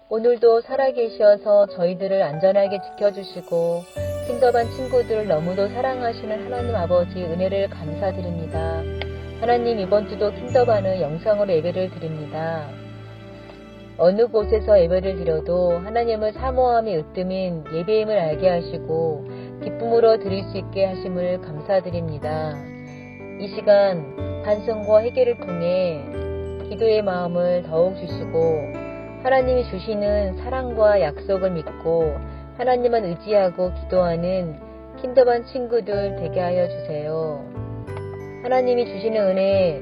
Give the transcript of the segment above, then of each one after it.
오늘도 살아계셔서 저희들을 안전하게 지켜주시고 킹더반 친구들 너무도 사랑하시는 하나님 아버지 은혜를 감사드립니다. 하나님, 이번 주도 킹더반은 영상으로 예배를 드립니다. 어느 곳에서 예배를 드려도 하나님을 사모함이 으뜸인 예배임을 알게 하시고 기쁨으로 드릴 수 있게 하심을 감사드립니다. 이 시간 반성과 회개를 통해 기도의 마음을 더욱 주시고 하나님이 주시는 사랑과 약속을 믿고 하나님만 의지하고 기도하는 킹더반 친구들 되게 하여 주세요. 하나님이 주시는 은혜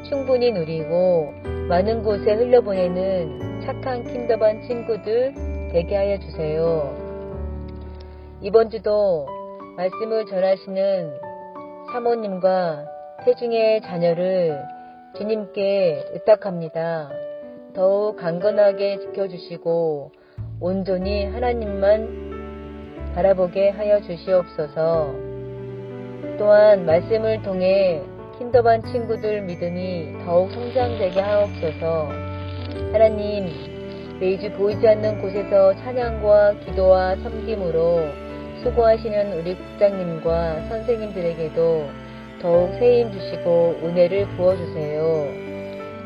충분히 누리고 많은 곳에 흘려보내는 착한 킹더반 친구들 되게 하여 주세요. 이번 주도 말씀을 전하시는 사모님과 태중의 자녀를 주님께 의탁합니다. 더욱 강건하게 지켜주시고 온전히 하나님만 바라보게 하여 주시옵소서. 또한 말씀을 통해 킹더반 친구들 믿음이 더욱 성장되게 하옵소서. 하나님, 매주 보이지 않는 곳에서 찬양과 기도와 섬김으로 수고하시는 우리 국장님과 선생님들에게도 더욱 세임 주시고 은혜를 부어주세요.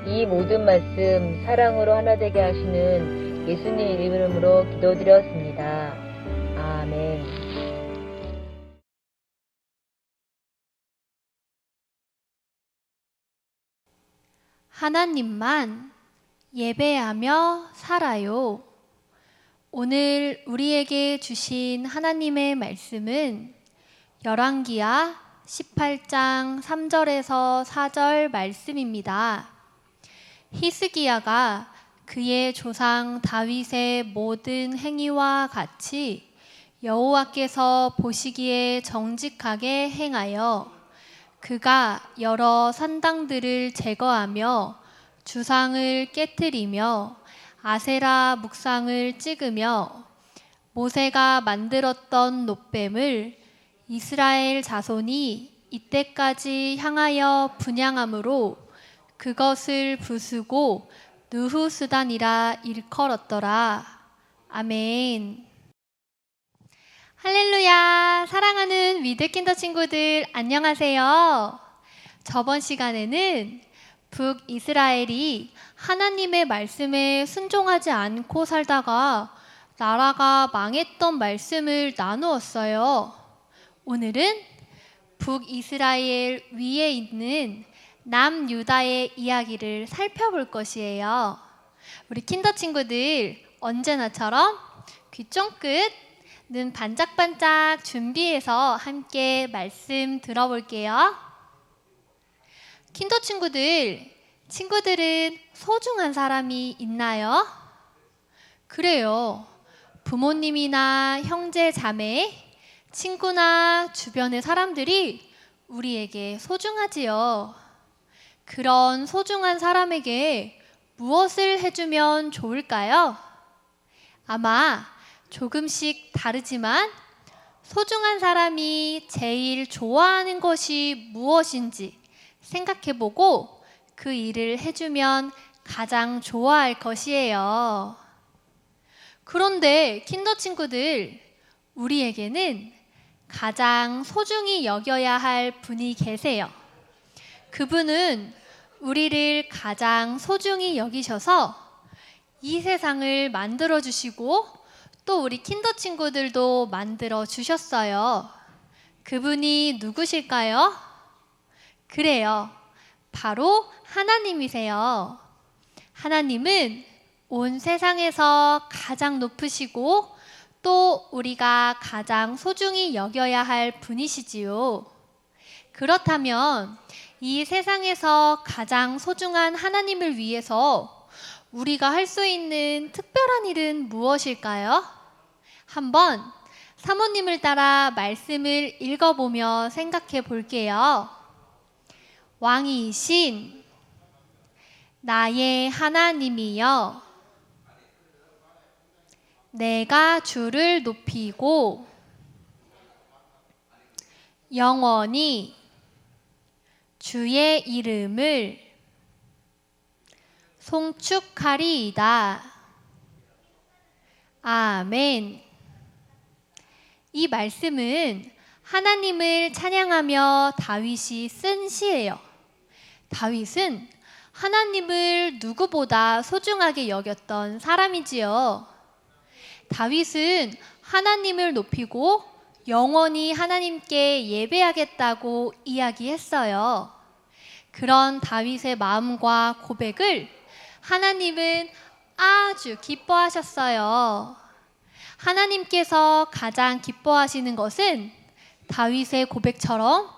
이 모든 말씀 사랑으로 하나 되게 하시는 예수님 이름으로 기도드렸습니다. 아멘. 하나님만 예배하며 살아요. 오늘 우리에게 주신 하나님의 말씀은 열왕기하 18장 3절에서 4절 말씀입니다. 히스기야가 그의 조상 다윗의 모든 행위와 같이 여호와께서 보시기에 정직하게 행하여 그가 여러 산당들을 제거하며 주상을 깨트리며 아세라 묵상을 찍으며 모세가 만들었던 놋뱀을 이스라엘 자손이 이때까지 향하여 분향함으로 그것을 부수고 느후스단이라 일컬었더라. 아멘. 할렐루야. 사랑하는 위드킨더 친구들 안녕하세요. 저번 시간에는 북이스라엘이 하나님의 말씀에 순종하지 않고 살다가 나라가 망했던 말씀을 나누었어요. 오늘은 북이스라엘 위에 있는 남유다의 이야기를 살펴볼 것이에요. 우리 킨더 친구들 언제나처럼 귀 쫑긋, 눈 반짝반짝 준비해서 함께 말씀 들어볼게요. 킨더 친구들은 소중한 사람이 있나요? 그래요. 부모님이나 형제, 자매, 친구나 주변의 사람들이 우리에게 소중하지요. 그런 소중한 사람에게 무엇을 해주면 좋을까요? 아마 조금씩 다르지만 소중한 사람이 제일 좋아하는 것이 무엇인지 생각해보고 그 일을 해주면 가장 좋아할 것이에요. 그런데 킨더 친구들, 우리에게는 가장 소중히 여겨야 할 분이 계세요. 그분은 우리를 가장 소중히 여기셔서 이 세상을 만들어 주시고 또 우리 킨더 친구들도 만들어 주셨어요. 그분이 누구실까요? 그래요. 바로 하나님이세요. 하나님은 온 세상에서 가장 높으시고 또 우리가 가장 소중히 여겨야 할 분이시지요. 그렇다면 이 세상에서 가장 소중한 하나님을 위해서 우리가 할 수 있는 특별한 일은 무엇일까요? 한번 사모님을 따라 말씀을 읽어보며 생각해 볼게요. 왕이신 나의 하나님이여, 내가 주를 높이고 영원히 주의 이름을 송축하리이다. 아멘. 이 말씀은 하나님을 찬양하며 다윗이 쓴 시예요. 다윗은 하나님을 누구보다 소중하게 여겼던 사람이지요. 다윗은 하나님을 높이고 영원히 하나님께 예배하겠다고 이야기했어요. 그런 다윗의 마음과 고백을 하나님은 아주 기뻐하셨어요. 하나님께서 가장 기뻐하시는 것은 다윗의 고백처럼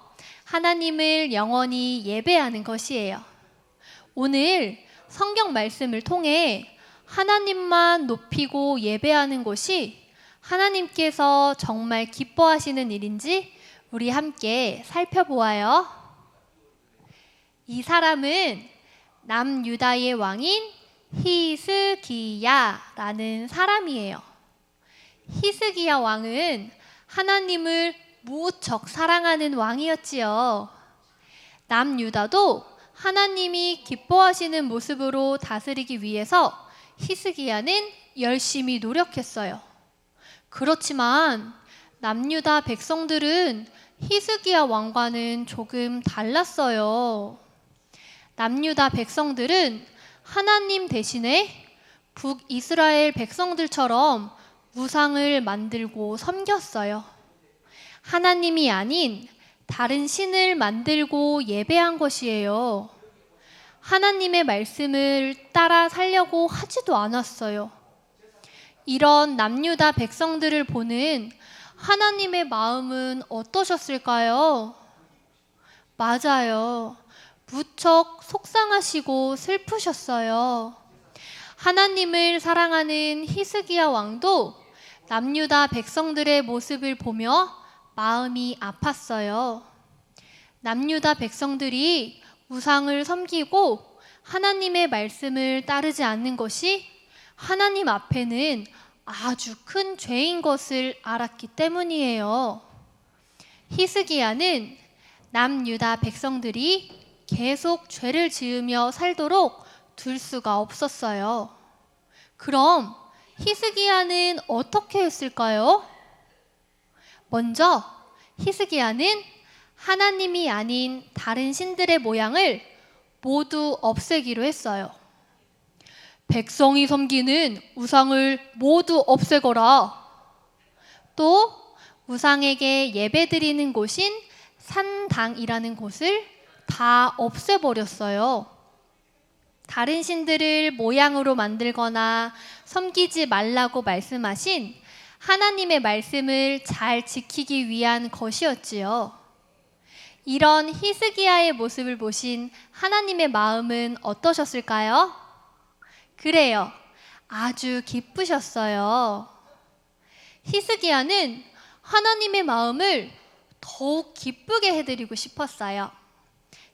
하나님을 영원히 예배하는 것이에요. 오늘 성경 말씀을 통해 하나님만 높이고 예배하는 것이 하나님께서 정말 기뻐하시는 일인지 우리 함께 살펴보아요. 이 사람은 남유다의 왕인 히스기야라는 사람이에요. 히스기야 왕은 하나님을 무척 사랑하는 왕이었지요. 남유다도 하나님이 기뻐하시는 모습으로 다스리기 위해서 히스기야는 열심히 노력했어요. 그렇지만 남유다 백성들은 히스기야 왕과는 조금 달랐어요. 남유다 백성들은 하나님 대신에 북이스라엘 백성들처럼 우상을 만들고 섬겼어요. 하나님이 아닌 다른 신을 만들고 예배한 것이에요. 하나님의 말씀을 따라 살려고 하지도 않았어요. 이런 남유다 백성들을 보는 하나님의 마음은 어떠셨을까요? 맞아요. 무척 속상하시고 슬프셨어요. 하나님을 사랑하는 히스기야 왕도 남유다 백성들의 모습을 보며 마음이 아팠어요. 남유다 백성들이 우상을 섬기고 하나님의 말씀을 따르지 않는 것이 하나님 앞에는 아주 큰 죄인 것을 알았기 때문이에요. 히스기야는 남유다 백성들이 계속 죄를 지으며 살도록 둘 수가 없었어요. 그럼 히스기야는 어떻게 했을까요? 먼저 히스기야는 하나님이 아닌 다른 신들의 모양을 모두 없애기로 했어요. 백성이 섬기는 우상을 모두 없애거라. 또 우상에게 예배드리는 곳인 산당이라는 곳을 다 없애버렸어요. 다른 신들을 모양으로 만들거나 섬기지 말라고 말씀하신 하나님의 말씀을 잘 지키기 위한 것이었지요. 이런 히스기야의 모습을 보신 하나님의 마음은 어떠셨을까요? 그래요. 아주 기쁘셨어요. 히스기야는 하나님의 마음을 더욱 기쁘게 해드리고 싶었어요.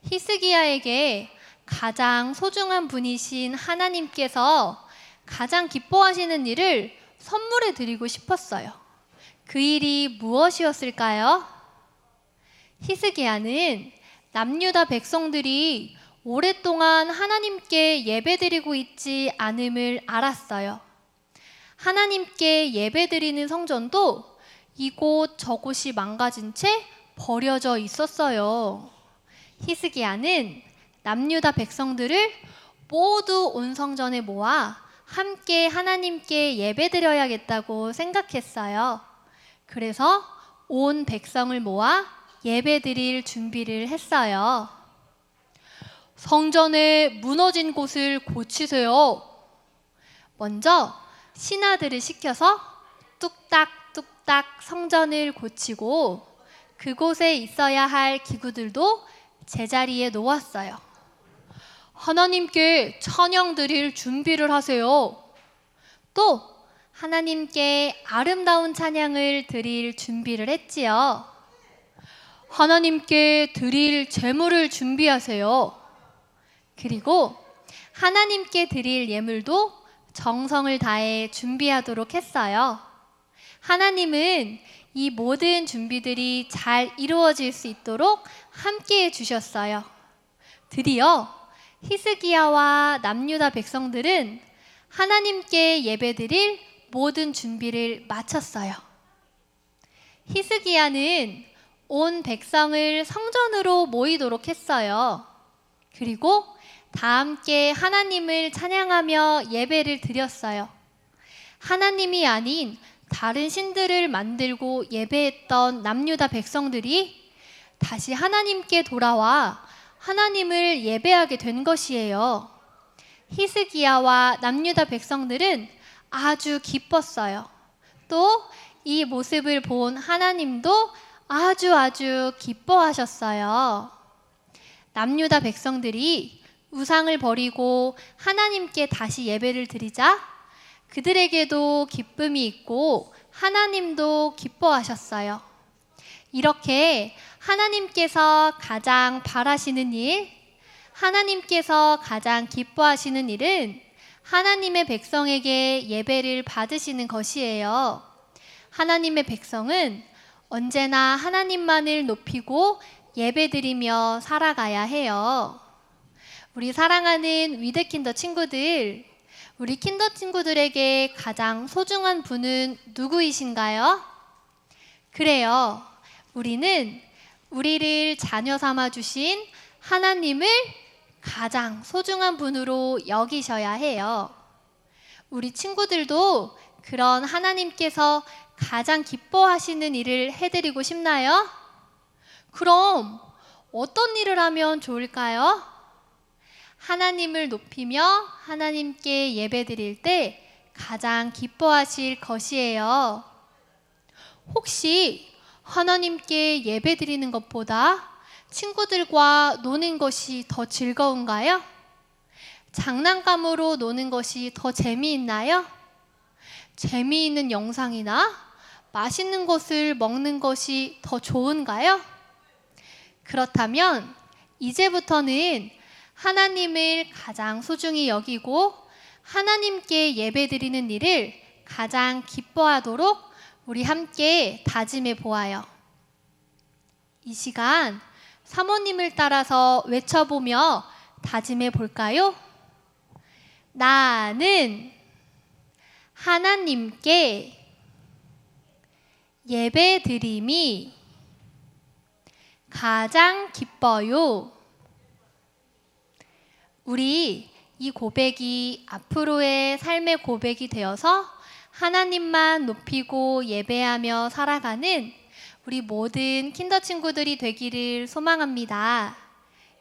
히스기야에게 가장 소중한 분이신 하나님께서 가장 기뻐하시는 일을 선물해 드리고 싶었어요. 그 일이 무엇이었을까요? 히스기야는 남유다 백성들이 오랫동안 하나님께 예배드리고 있지 않음을 알았어요. 하나님께 예배드리는 성전도 이곳 저곳이 망가진 채 버려져 있었어요. 히스기야는 남유다 백성들을 모두 온 성전에 모아 함께 하나님께 예배드려야겠다고 생각했어요. 그래서 온 백성을 모아 예배드릴 준비를 했어요. 성전의 무너진 곳을 고치세요. 먼저 신하들을 시켜서 뚝딱뚝딱 성전을 고치고 그곳에 있어야 할 기구들도 제자리에 놓았어요. 하나님께 찬양 드릴 준비를 하세요. 또 하나님께 아름다운 찬양을 드릴 준비를 했지요. 하나님께 드릴 제물을 준비하세요. 그리고 하나님께 드릴 예물도 정성을 다해 준비하도록 했어요. 하나님은 이 모든 준비들이 잘 이루어질 수 있도록 함께해 주셨어요. 드디어 히스기야와 남유다 백성들은 하나님께 예배드릴 모든 준비를 마쳤어요. 히스기야는 온 백성을 성전으로 모이도록 했어요. 그리고 다 함께 하나님을 찬양하며 예배를 드렸어요. 하나님이 아닌 다른 신들을 만들고 예배했던 남유다 백성들이 다시 하나님께 돌아와 하나님을 예배하게 된 것이에요. 히스기야와 남유다 백성들은 아주 기뻤어요. 또 이 모습을 본 하나님도 아주 기뻐하셨어요. 남유다 백성들이 우상을 버리고 하나님께 다시 예배를 드리자 그들에게도 기쁨이 있고 하나님도 기뻐하셨어요. 이렇게 하나님께서 가장 바라시는 일, 하나님께서 가장 기뻐하시는 일은 하나님의 백성에게 예배를 받으시는 것이에요. 하나님의 백성은 언제나 하나님만을 높이고 예배드리며 살아가야 해요. 우리 사랑하는 위드킨더 친구들, 우리 킨더 친구들에게 가장 소중한 분은 누구이신가요? 그래요. 우리는 우리를 자녀 삼아 주신 하나님을 가장 소중한 분으로 여기셔야 해요. 우리 친구들도 그런 하나님께서 가장 기뻐하시는 일을 해드리고 싶나요? 그럼 어떤 일을 하면 좋을까요? 하나님을 높이며 하나님께 예배드릴 때 가장 기뻐하실 것이에요. 혹시 하나님께 예배드리는 것보다 친구들과 노는 것이 더 즐거운가요? 장난감으로 노는 것이 더 재미있나요? 재미있는 영상이나 맛있는 것을 먹는 것이 더 좋은가요? 그렇다면 이제부터는 하나님을 가장 소중히 여기고 하나님께 예배드리는 일을 가장 기뻐하도록 우리 함께 다짐해 보아요. 이 시간 사모님을 따라서 외쳐보며 다짐해 볼까요? 나는 하나님께 예배드림이 가장 기뻐요. 우리 이 고백이 앞으로의 삶의 고백이 되어서 하나님만 높이고 예배하며 살아가는 우리 모든 킨더 친구들이 되기를 소망합니다.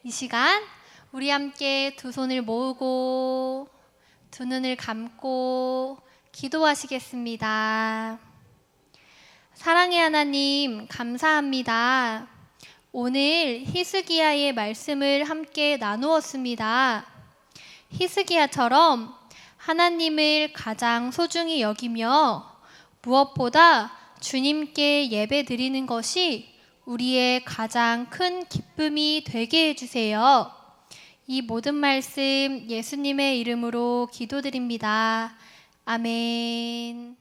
이 시간 우리 함께 두 손을 모으고 두 눈을 감고 기도하시겠습니다. 사랑의 하나님, 감사합니다. 오늘 히스기야의 말씀을 함께 나누었습니다. 히스기야처럼 하나님을 가장 소중히 여기며 무엇보다 주님께 예배 드리는 것이 우리의 가장 큰 기쁨이 되게 해주세요. 이 모든 말씀 예수님의 이름으로 기도드립니다. 아멘.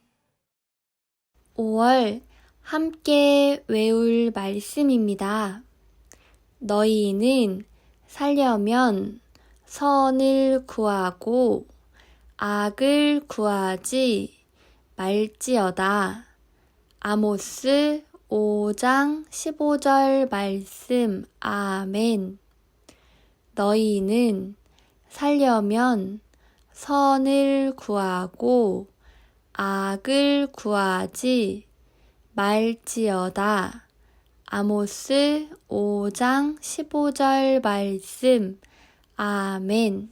5월 함께 외울 말씀입니다. 너희는 살려면 선을 구하고 악을 구하지 말지어다. 아모스 5장 15절 말씀. 아멘. 너희는 살려면 선을 구하고 악을 구하지 말지어다. 아모스 5장 15절 말씀. 아멘.